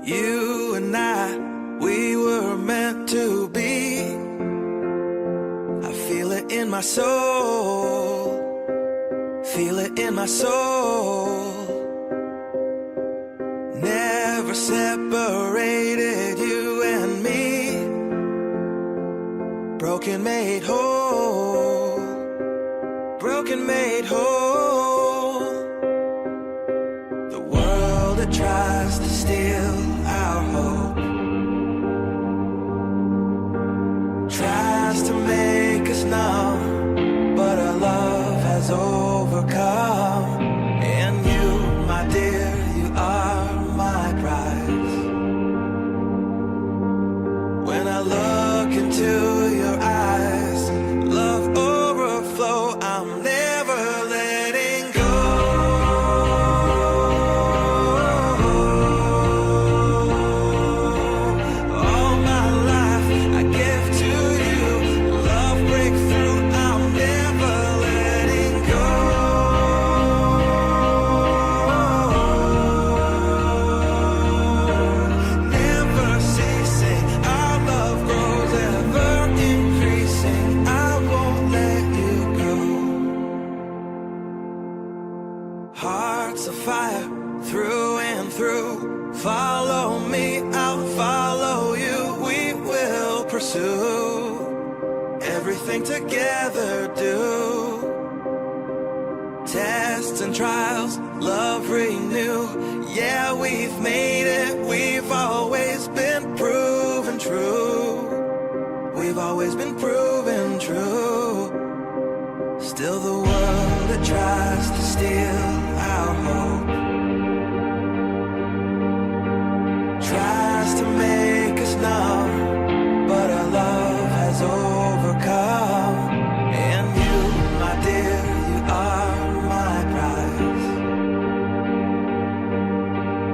You and I, we were meant to be. I feel it in my soul, feel it in my soul. Never separated, you and me. Broken made whole, broken made whole. The world that tries to steal our hope tries to make us numb, but our love has overcome. And you, my dear, you are my prize. When I look into your eyes, love overflow, I'm never letting go. thing together do. Tests and trials, love renew. Yeah, we've made it, we've always been proven true. We've always been proven true. Still the world that tries to steal our hope tries to make us numb, but our love has overcome. And you, my dear, you are my prize.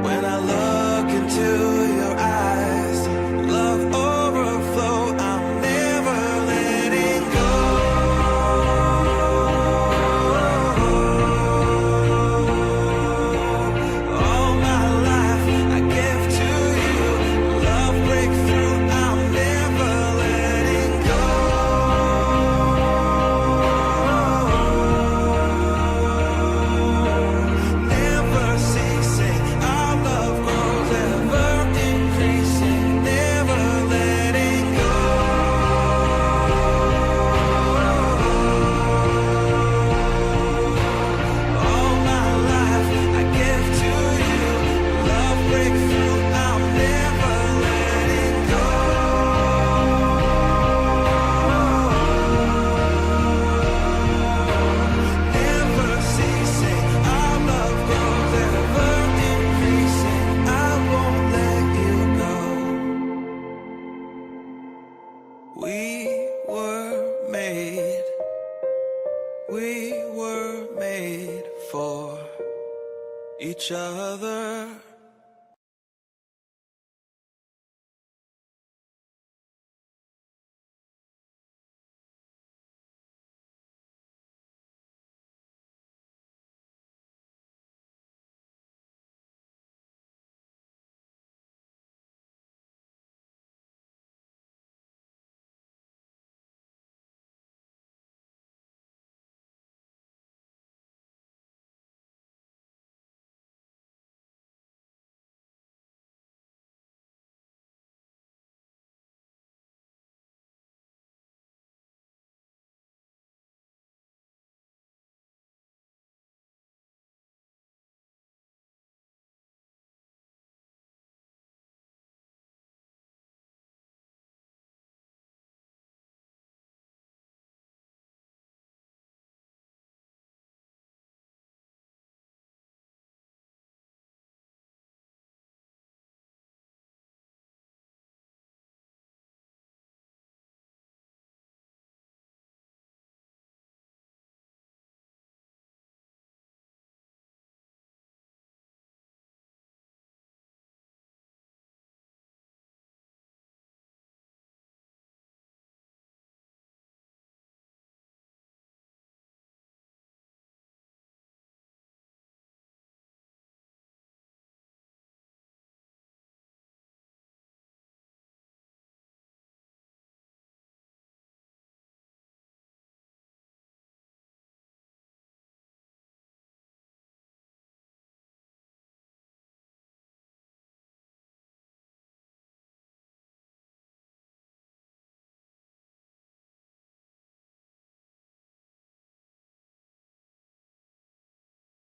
When I look into your eyes, love overflow, I'm never letting go. All my life I give to you. Love breakthrough, I'm never letting go. Never ceasing, our love grows ever increasing. Never letting go. All my life I give to you. Love breakthrough, I'm never letting go. Never ceasing, our love grows ever increasing. I won't let you go. We were made for each other.